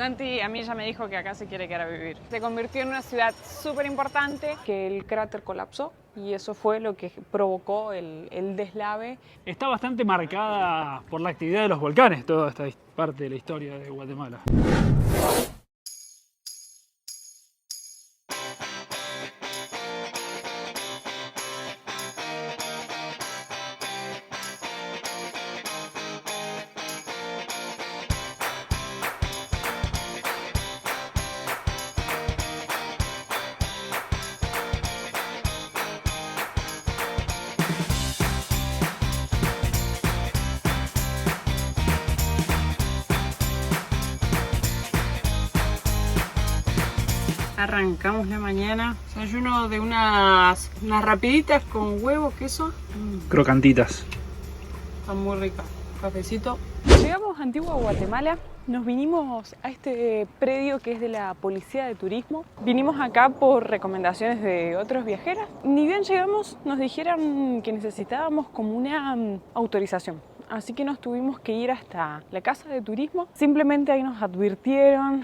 Santi a mí ya me dijo que acá se quiere quedar a vivir. Se convirtió en una ciudad súper importante, que el cráter colapsó y eso fue lo que provocó el deslave. Está bastante marcada por la actividad de los volcanes, toda esta parte de la historia de Guatemala. Arrancamos la mañana, desayuno de unas rapiditas con huevo, queso. Crocantitas. Están muy ricas. Cafecito. Llegamos a Antigua Guatemala, nos vinimos a este predio que es de la Policía de Turismo. Vinimos acá por recomendaciones de otros viajeros. Ni bien llegamos, nos dijeron que necesitábamos como una autorización. Así que nos tuvimos que ir hasta la casa de turismo. Simplemente ahí nos advirtieron,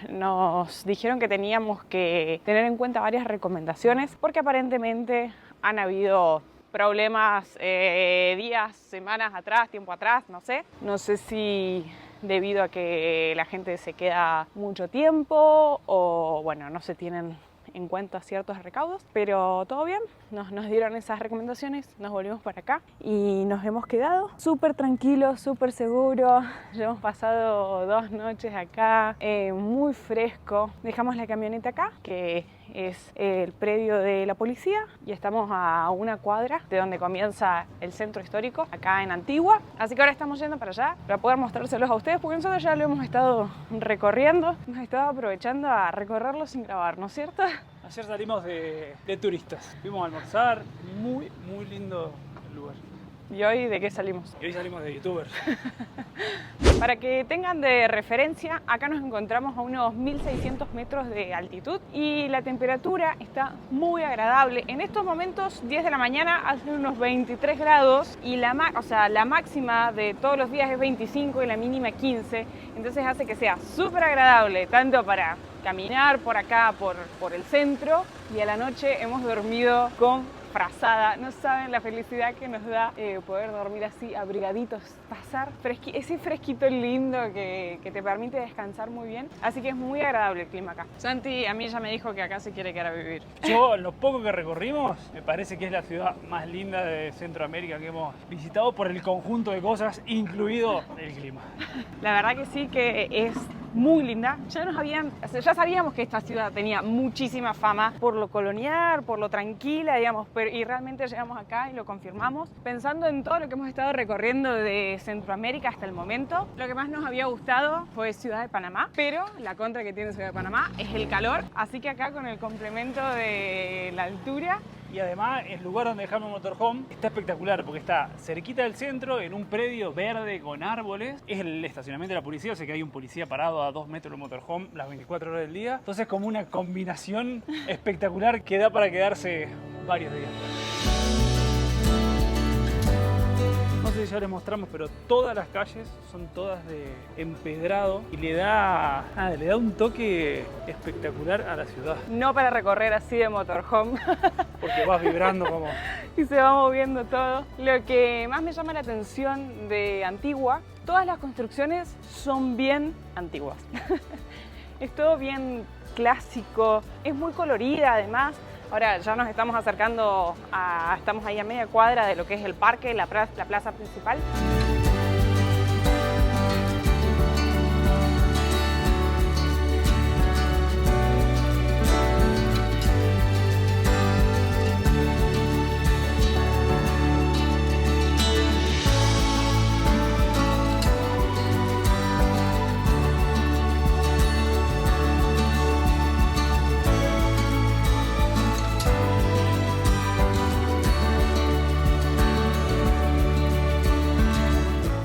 nos dijeron que teníamos que tener en cuenta varias recomendaciones porque aparentemente han habido problemas días, semanas atrás, tiempo atrás, no sé. No sé si debido a que la gente se queda mucho tiempo o bueno, no se tienen en cuenta ciertos recaudos, pero todo bien, nos dieron esas recomendaciones, nos volvimos para acá y nos hemos quedado súper tranquilos, súper seguros. Ya hemos pasado 2 noches acá, muy fresco. Dejamos la camioneta acá, que es el predio de la policía, y estamos a 1 cuadra de donde comienza el centro histórico, acá en Antigua. Así que ahora estamos yendo para allá para poder mostrárselos a ustedes, porque nosotros ya lo hemos estado recorriendo, hemos estado aprovechando a recorrerlo sin grabar, ¿no es cierto? Ayer salimos de turistas, fuimos a almorzar, muy lindo el lugar. ¿Y hoy de qué salimos? Y hoy salimos de youtubers. Para que tengan de referencia, acá nos encontramos a unos 1600 metros de altitud y la temperatura está muy agradable. En estos momentos, 10 de la mañana, hace unos 23 grados y la máxima de todos los días es 25 y la mínima 15. Entonces hace que sea súper agradable, tanto para caminar por acá, por el centro, y a la noche hemos dormido con frazada. No saben la felicidad que nos da poder dormir así abrigaditos, pasar ese fresquito lindo que te permite descansar muy bien. Así que es muy agradable el clima acá. Santi a mí ya me dijo que acá se quiere quedar a vivir. Yo, en lo poco que recorrimos, me parece que es la ciudad más linda de Centroamérica que hemos visitado por el conjunto de cosas, incluido el clima. La verdad que sí, que es muy linda. Ya sabíamos que esta ciudad tenía muchísima fama por lo colonial, por lo tranquila, digamos, y realmente llegamos acá y lo confirmamos. Pensando en todo lo que hemos estado recorriendo de Centroamérica hasta el momento, lo que más nos había gustado fue Ciudad de Panamá, pero la contra que tiene Ciudad de Panamá es el calor, así que acá con el complemento de la altura. Y además el lugar donde dejamos el motorhome está espectacular porque está cerquita del centro, en un predio verde con árboles. Es el estacionamiento de la policía, o sea que hay un policía parado a 2 metros del motorhome las 24 horas del día. Entonces como una combinación espectacular que da para quedarse varios días. No sé si ya les mostramos, pero todas las calles son todas de empedrado y le da un toque espectacular a la ciudad. No para recorrer así de motorhome. Porque vas vibrando como... y se va moviendo todo. Lo que más me llama la atención de Antigua, todas las construcciones son bien antiguas. Es todo bien clásico, es muy colorida además. Ahora ya nos estamos acercando estamos ahí a media cuadra de lo que es el parque, la plaza principal.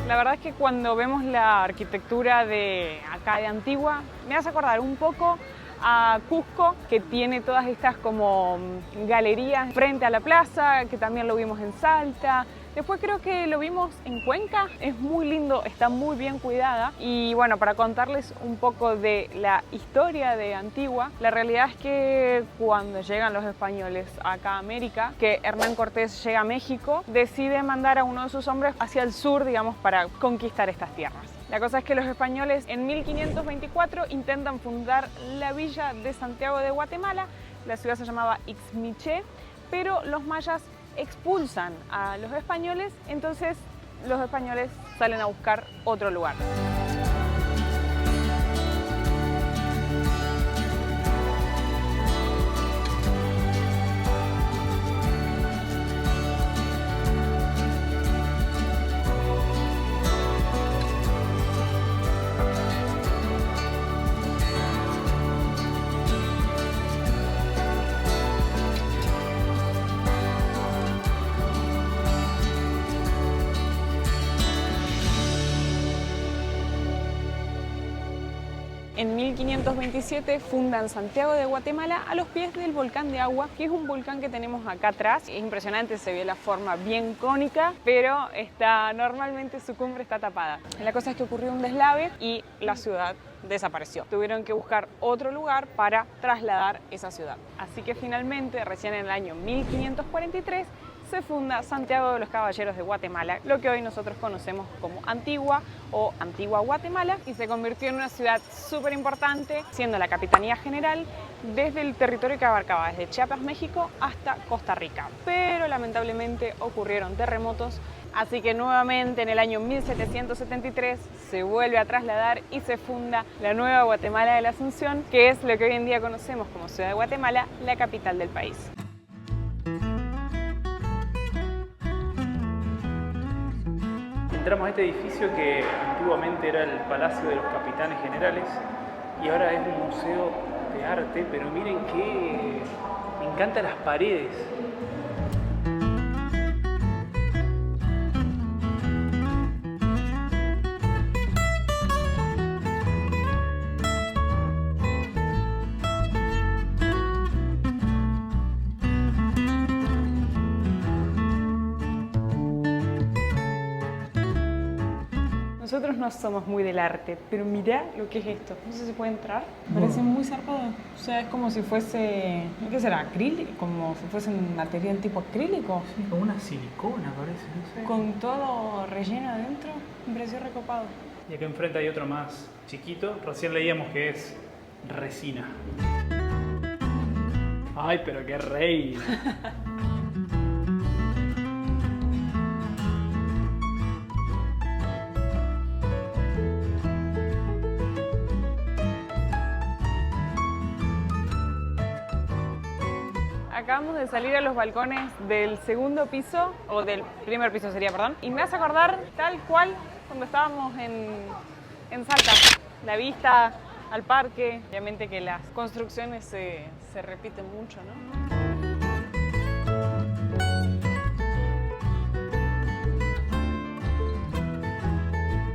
La verdad es que cuando vemos la arquitectura de acá de Antigua, me hace acordar un poco a Cusco, que tiene todas estas como galerías frente a la plaza, que también lo vimos en Salta. Después creo que lo vimos en Cuenca, es muy lindo, está muy bien cuidada. Y bueno, para contarles un poco de la historia de Antigua, la realidad es que cuando llegan los españoles acá a América, que Hernán Cortés llega a México, decide mandar a uno de sus hombres hacia el sur, digamos, para conquistar estas tierras. La cosa es que los españoles en 1524 intentan fundar la villa de Santiago de Guatemala, la ciudad se llamaba Ixmiché, pero los mayas expulsan a los españoles, entonces los españoles salen a buscar otro lugar. En 1527 fundan Santiago de Guatemala a los pies del volcán de Agua, que es un volcán que tenemos acá atrás. Es impresionante, se ve la forma bien cónica, pero normalmente su cumbre está tapada. La cosa es que ocurrió un deslave y la ciudad desapareció. Tuvieron que buscar otro lugar para trasladar esa ciudad. Así que finalmente, recién en el año 1543, se funda Santiago de los Caballeros de Guatemala, lo que hoy nosotros conocemos como Antigua o Antigua Guatemala, y se convirtió en una ciudad súper importante, siendo la capitanía general desde el territorio que abarcaba desde Chiapas, México, hasta Costa Rica. Pero lamentablemente ocurrieron terremotos, así que nuevamente en el año 1773 se vuelve a trasladar y se funda la nueva Guatemala de la Asunción, que es lo que hoy en día conocemos como Ciudad de Guatemala, la capital del país. Entramos a este edificio que antiguamente era el Palacio de los Capitanes Generales y ahora es un museo de arte, pero miren que me encantan las paredes. Nosotros no somos muy del arte, pero mirá lo que es esto. No sé si se puede entrar. Parece muy zarpado. O sea, es como si fuese, ¿qué será? Acrílico, como si fuese un material tipo acrílico. Sí, como una silicona parece, no sé. Con todo relleno adentro. Me pareció recopado. Y acá enfrente hay otro más chiquito. Recién leíamos que es resina. Ay, pero qué reina. Acabamos de salir a los balcones del segundo piso, o del primer piso sería, perdón, y me hace acordar tal cual cuando estábamos en Salta. La vista al parque, obviamente que las construcciones se repiten mucho, ¿no?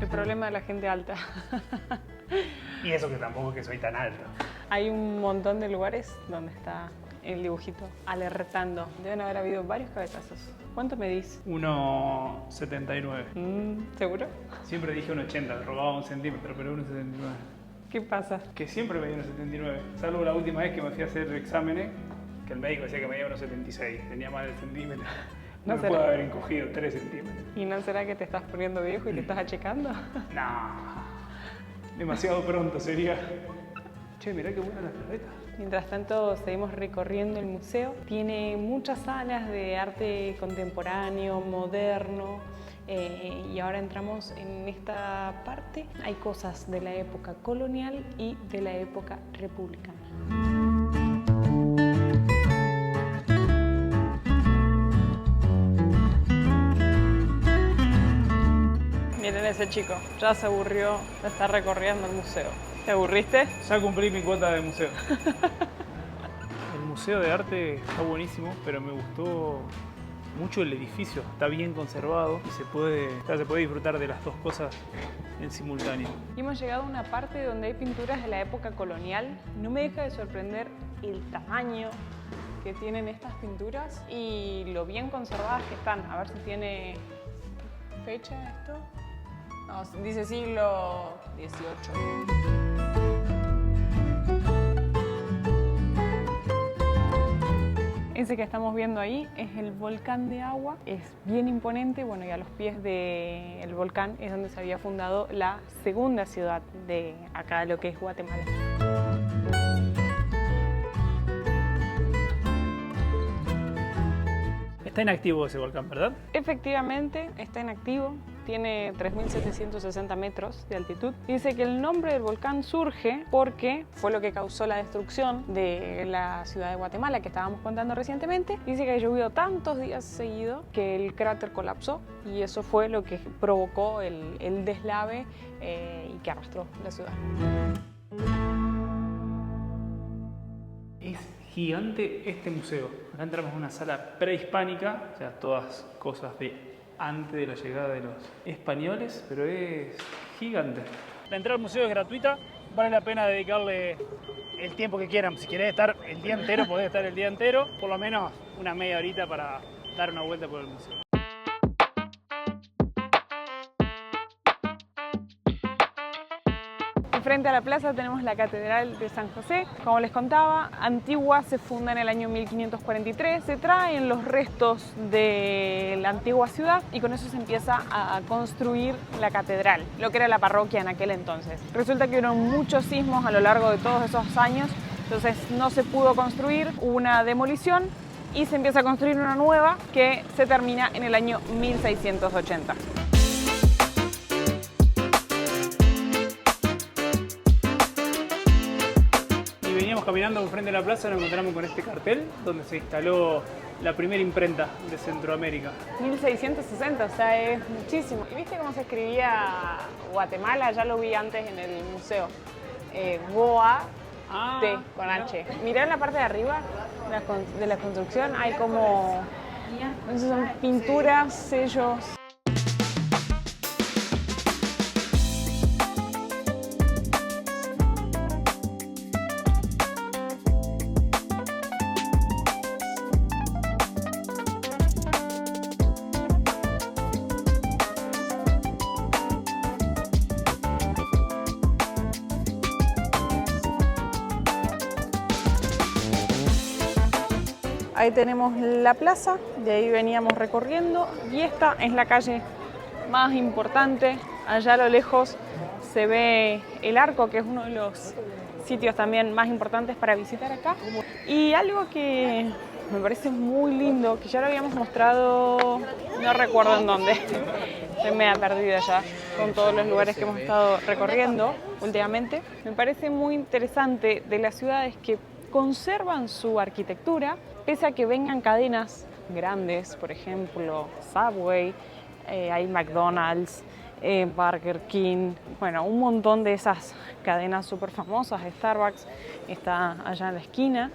El problema de la gente alta. Y eso que tampoco es que soy tan alto. Hay un montón de lugares donde está el dibujito alertando. Deben haber habido varios cabezazos. ¿Cuánto medís? 1,79. ¿Seguro? Siempre dije 1,80, robaba un centímetro, pero 1,79. ¿Qué pasa? Que siempre medí 1,79, salvo la última vez que me fui a hacer exámenes, que el médico decía que medía 1,76, tenía más del centímetro. No me puedo haber encogido 3 centímetros. ¿Y no será que te estás poniendo viejo y te estás achecando? No, demasiado pronto sería. Che, mirá qué buena la carreta. Mientras tanto, seguimos recorriendo el museo. Tiene muchas salas de arte contemporáneo, moderno, y ahora entramos en esta parte. Hay cosas de la época colonial y de la época republicana. Miren ese chico, ya se aburrió de estar recorriendo el museo. ¿Te aburriste? Ya cumplí mi cuota de museo. El museo de arte está buenísimo, pero me gustó mucho el edificio. Está bien conservado y se puede disfrutar de las dos cosas en simultáneo. Y hemos llegado a una parte donde hay pinturas de la época colonial. No me deja de sorprender el tamaño que tienen estas pinturas y lo bien conservadas que están. A ver si tiene fecha esto. No, dice siglo XVIII. Ese que estamos viendo ahí es el volcán de agua, es bien imponente, bueno, y a los pies del volcán es donde se había fundado la segunda ciudad de acá, lo que es Guatemala. Está inactivo ese volcán, ¿verdad? Efectivamente, está inactivo, tiene 3.760 metros de altitud. Dice que el nombre del volcán surge porque fue lo que causó la destrucción de la ciudad de Guatemala que estábamos contando recientemente. Dice que llovió tantos días seguidos que el cráter colapsó y eso fue lo que provocó el deslave y que arrastró la ciudad. Es gigante este museo. Acá entramos en una sala prehispánica, o sea, todas cosas de antes de la llegada de los españoles, pero es gigante. La entrada al museo es gratuita, vale la pena dedicarle el tiempo que quieran. Si querés estar el día entero, podés estar el día entero, por lo menos una media horita para dar una vuelta por el museo. Frente a la plaza tenemos la Catedral de San José. Como les contaba, Antigua se funda en el año 1543. Se traen los restos de la antigua ciudad y con eso se empieza a construir la catedral, lo que era la parroquia en aquel entonces. Resulta que hubieron muchos sismos a lo largo de todos esos años, entonces no se pudo construir, hubo una demolición y se empieza a construir una nueva que se termina en el año 1680. Veníamos caminando enfrente de la plaza y nos encontramos con este cartel donde se instaló la primera imprenta de Centroamérica. 1660, o sea, es muchísimo. ¿Y viste cómo se escribía Guatemala? Ya lo vi antes en el museo. T con H. Mirá en la parte de arriba de la construcción, hay como, no sé, son pinturas, sellos. Ahí tenemos la plaza, de ahí veníamos recorriendo y esta es la calle más importante. Allá a lo lejos se ve el Arco, que es uno de los sitios también más importantes para visitar acá. Y algo que me parece muy lindo, que ya lo habíamos mostrado, no recuerdo en dónde, se me ha perdido ya con todos los lugares que hemos estado recorriendo últimamente. Me parece muy interesante de las ciudades que conservan su arquitectura, pese a que vengan cadenas grandes, por ejemplo, Subway, hay McDonald's, Burger King, bueno, un montón de esas cadenas súper famosas, Starbucks está allá en la esquina,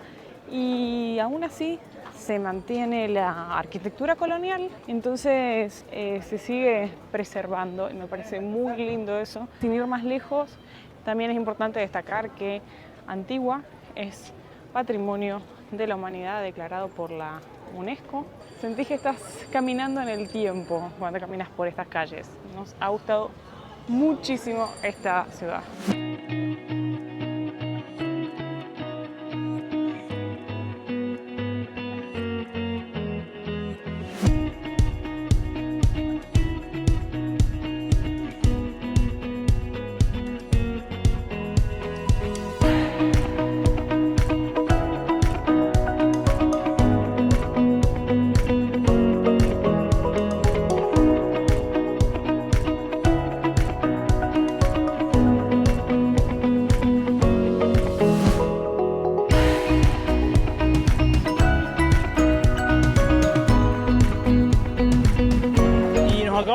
y aún así se mantiene la arquitectura colonial, entonces se sigue preservando y me parece muy lindo eso. Sin ir más lejos, también es importante destacar que Antigua es Patrimonio de la Humanidad declarado por la UNESCO. Sentís que estás caminando en el tiempo cuando caminas por estas calles. Nos ha gustado muchísimo esta ciudad.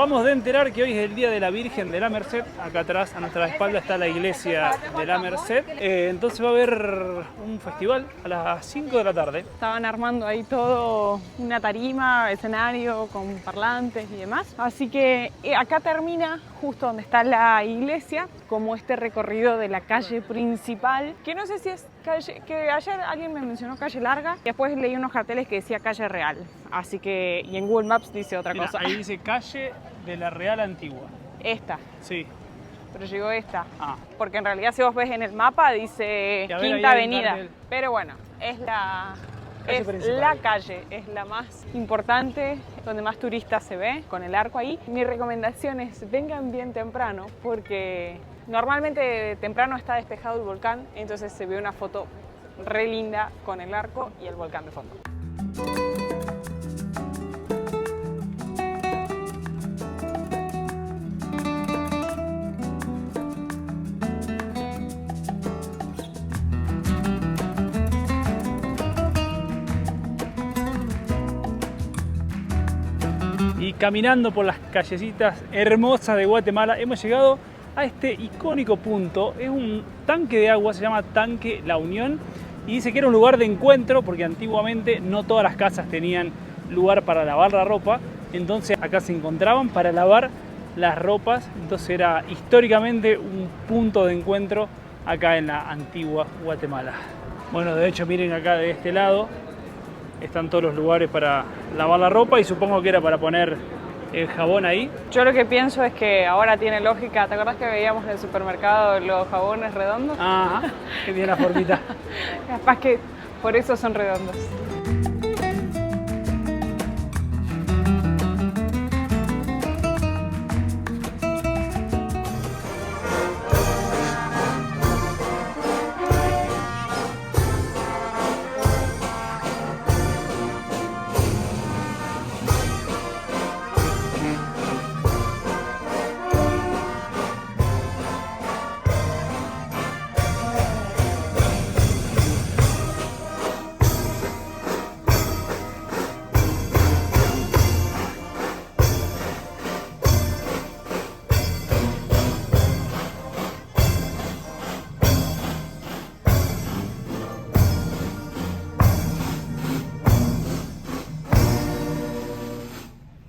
acabamos de enterar que hoy es el día de la Virgen de la Merced. Acá atrás, a nuestra espalda, está la iglesia de la Merced. Entonces va a haber un festival a las 5 de la tarde. Estaban armando ahí todo, una tarima, escenario con parlantes y demás. Así que acá termina justo donde está la iglesia, como este recorrido de la calle principal, que no sé si es calle, que ayer alguien me mencionó calle larga, y después leí unos carteles que decía calle real, así que, y en Google Maps dice otra cosa. Ahí dice calle de la Real Antigua. Esta. Sí. Pero llegó esta. Ah. Porque en realidad si vos ves en el mapa dice Quinta Avenida. Pero bueno, es la calle, es la más importante, donde más turistas se ve, con el arco ahí. Mi recomendación es vengan bien temprano, porque normalmente temprano está despejado el volcán, entonces se ve una foto re linda con el arco y el volcán de fondo. Y caminando por las callecitas hermosas de Guatemala hemos llegado a este icónico punto. Es un tanque de agua, se llama Tanque La Unión, y dice que era un lugar de encuentro porque antiguamente no todas las casas tenían lugar para lavar la ropa, entonces acá se encontraban para lavar las ropas, entonces era históricamente un punto de encuentro acá en la antigua Guatemala. Bueno, de hecho miren acá de este lado están todos los lugares para lavar la ropa y supongo que era para poner el jabón ahí. Yo lo que pienso es que ahora tiene lógica. ¿Te acordás que veíamos en el supermercado los jabones redondos? Ajá, que tiene la formita. Capaz que por eso son redondos.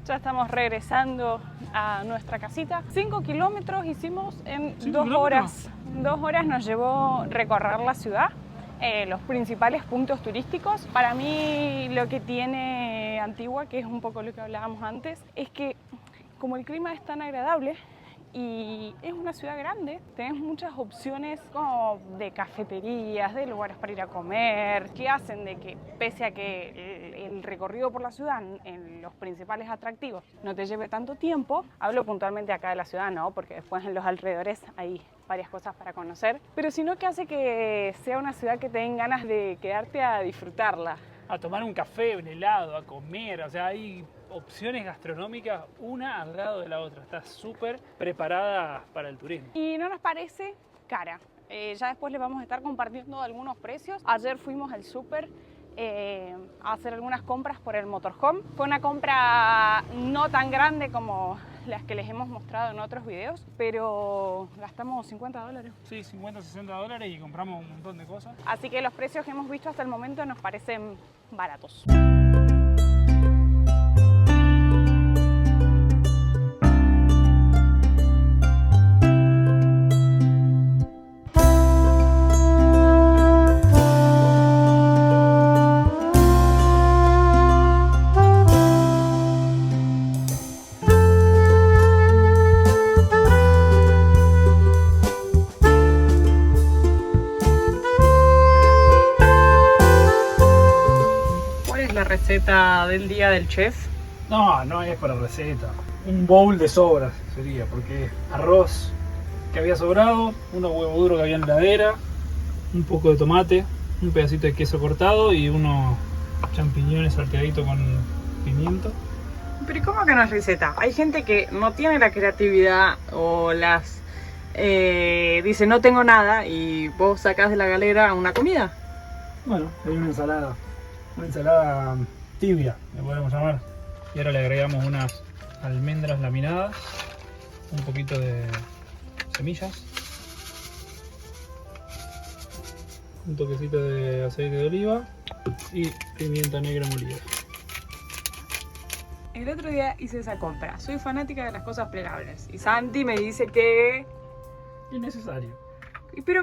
Ya estamos regresando a nuestra casita. 5 kilómetros hicimos en 2 horas. 2 horas nos llevó recorrer la ciudad, los principales puntos turísticos. Para mí lo que tiene Antigua, que es un poco lo que hablábamos antes, es que como el clima es tan agradable y es una ciudad grande, tenés muchas opciones como de cafeterías, de lugares para ir a comer, que hacen de que, pese a que el recorrido por la ciudad en los principales atractivos no te lleve tanto tiempo, hablo puntualmente acá de la ciudad, ¿no? Porque después en los alrededores hay varias cosas para conocer, pero sino que hace que sea una ciudad que te den ganas de quedarte a disfrutarla. A tomar un café, un helado, a comer, o sea, hay opciones gastronómicas una al lado de la otra. Está súper preparada para el turismo. Y no nos parece cara. Ya después les vamos a estar compartiendo algunos precios. Ayer fuimos al súper a hacer algunas compras por el motorhome. Fue una compra no tan grande como las que les hemos mostrado en otros videos, pero gastamos $50. Sí, 50, $60 y compramos un montón de cosas. Así que los precios que hemos visto hasta el momento nos parecen baratos. Receta del día del chef. No, no es para receta. Un bowl de sobras sería, porque arroz que había sobrado, unos huevos duros que había en la heladera, un poco de tomate, un pedacito de queso cortado y unos champiñones salteaditos con pimiento. Pero ¿cómo que no es receta? Hay gente que no tiene la creatividad o las dice no tengo nada y vos sacás de la galera una comida. Bueno, hay una ensalada tibia, le podemos llamar. Y ahora le agregamos unas almendras laminadas, un poquito de semillas, un toquecito de aceite de oliva y pimienta negra molida. El otro día hice esa compra. Soy fanática de las cosas plegables. Y Santi me dice que... Innecesario. Pero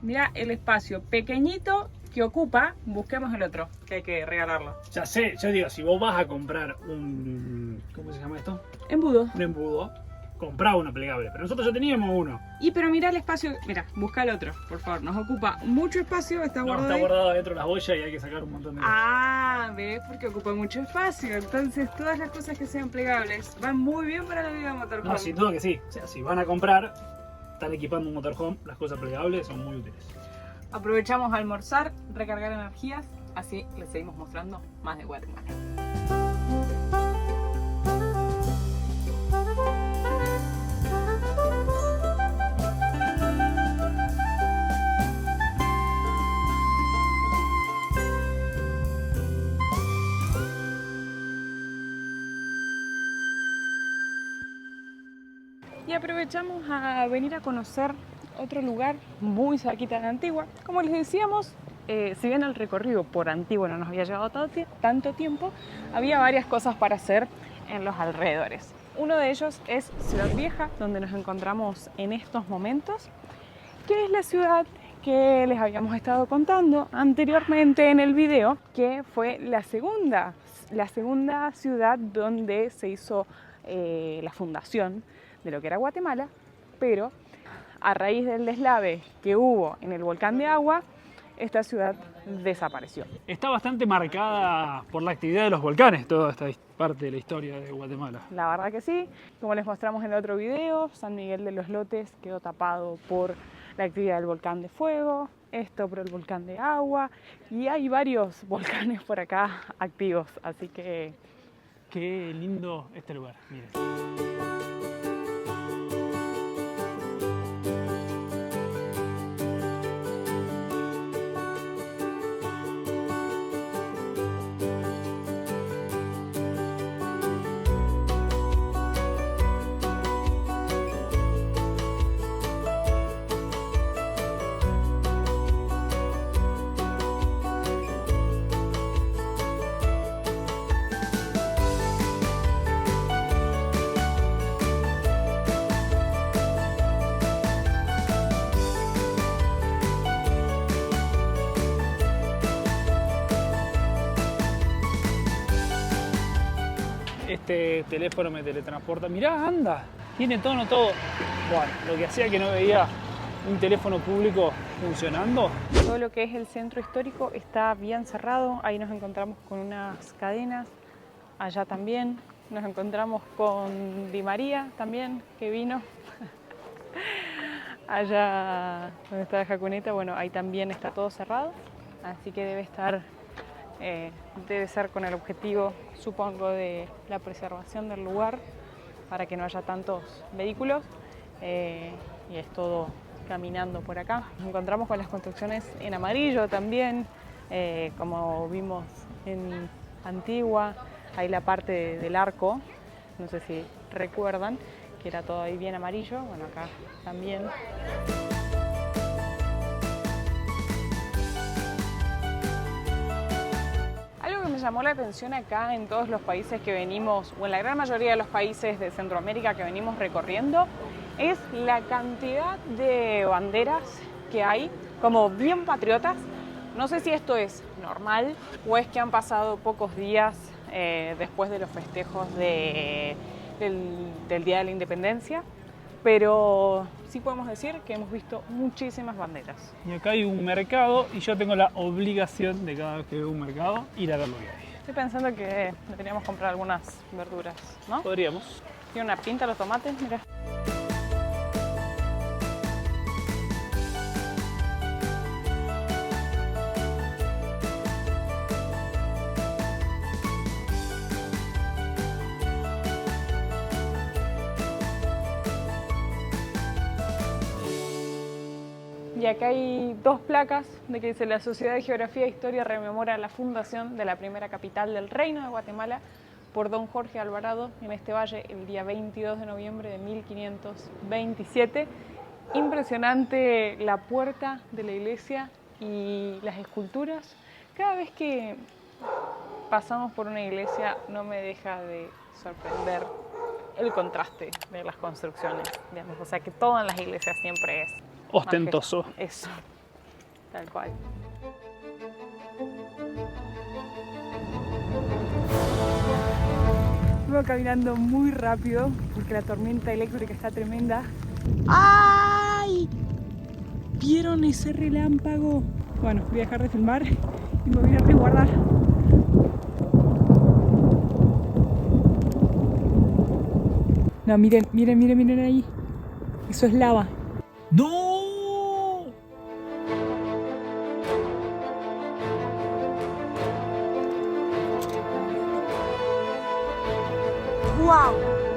mira el espacio pequeñito que ocupa. Busquemos el otro, que hay que regalarlo. Ya sé, yo digo, si vos vas a comprar un... ¿cómo se llama esto? Embudo. Un embudo, comprá uno plegable. Pero nosotros ya teníamos uno. Pero mira el espacio. Mira, busca el otro, por favor. Nos ocupa mucho espacio. Está No, guardado está ahí. guardado dentro de las bolsas y hay que sacar un montón de cosas. Ah, ¿ves? Porque ocupa mucho espacio. Entonces todas las cosas que sean plegables van muy bien para la vida de motorhome. No, sin duda que sí. O sea, si van a comprar, están equipando un motorhome, las cosas plegables son muy útiles. Aprovechamos a almorzar, recargar energías, así les seguimos mostrando más de Guatemala. Y aprovechamos a venir a conocer otro lugar muy cerquita de Antigua. Como les decíamos, si bien el recorrido por Antigua no nos había llevado tanto tiempo, había varias cosas para hacer en los alrededores. Uno de ellos es Ciudad Vieja, donde nos encontramos en estos momentos, que es la ciudad que les habíamos estado contando anteriormente en el video, que fue la segunda ciudad donde se hizo la fundación de lo que era Guatemala, pero a raíz del deslave que hubo en el volcán de Agua, esta ciudad desapareció. Está bastante marcada por la actividad de los volcanes, toda esta parte de la historia de Guatemala. La verdad que sí, como les mostramos en el otro video, San Miguel de los Lotes quedó tapado por la actividad del volcán de fuego, esto por el volcán de Agua, y hay varios volcanes por acá activos, así que... Qué lindo este lugar, miren. Este teléfono me teletransporta. Mirá, anda, tiene tono todo. Bueno, lo que hacía que no veía un teléfono público funcionando. Todo lo que es el centro histórico está bien cerrado. Ahí nos encontramos con unas cadenas. Allá también nos encontramos con Di María también, que vino. Allá donde está la Jacuneta, bueno, ahí también está todo cerrado. Así que debe ser con el objetivo, supongo, de la preservación del lugar para que no haya tantos vehículos. Y es todo caminando por acá. Nos encontramos con las construcciones en amarillo también, como vimos en Antigua. Ahí la parte del arco, no sé si recuerdan, que era todo ahí bien amarillo. Bueno, acá también. Algo que me llamó la atención acá en todos los países que venimos, o en la gran mayoría de los países de Centroamérica que venimos recorriendo, es la cantidad de banderas que hay, como bien patriotas. No sé si esto es normal o es que han pasado pocos días después de los festejos del Día de la Independencia, pero sí podemos decir que hemos visto muchísimas banderas. Y acá hay un mercado y yo tengo la obligación de cada vez que veo un mercado ir a ver lo que hay. Estoy pensando que deberíamos comprar algunas verduras, ¿no? Podríamos. Tiene una pinta los tomates, mira. Y acá hay dos placas de que dice: la Sociedad de Geografía e Historia rememora la fundación de la primera capital del Reino de Guatemala por don Jorge Alvarado en este valle el día 22 de noviembre de 1527. Impresionante la puerta de la iglesia y las esculturas. Cada vez que pasamos por una iglesia no me deja de sorprender el contraste de las construcciones, digamos. O sea que todo en las iglesias siempre es ostentoso. Eso, tal cual. Vengo caminando muy rápido porque la tormenta eléctrica está tremenda. ¡Ay! ¿Vieron ese relámpago? Bueno, voy a dejar de filmar y me voy a resguardar. No, miren, miren, miren, miren ahí. Eso es lava. ¡No! ¡Wow!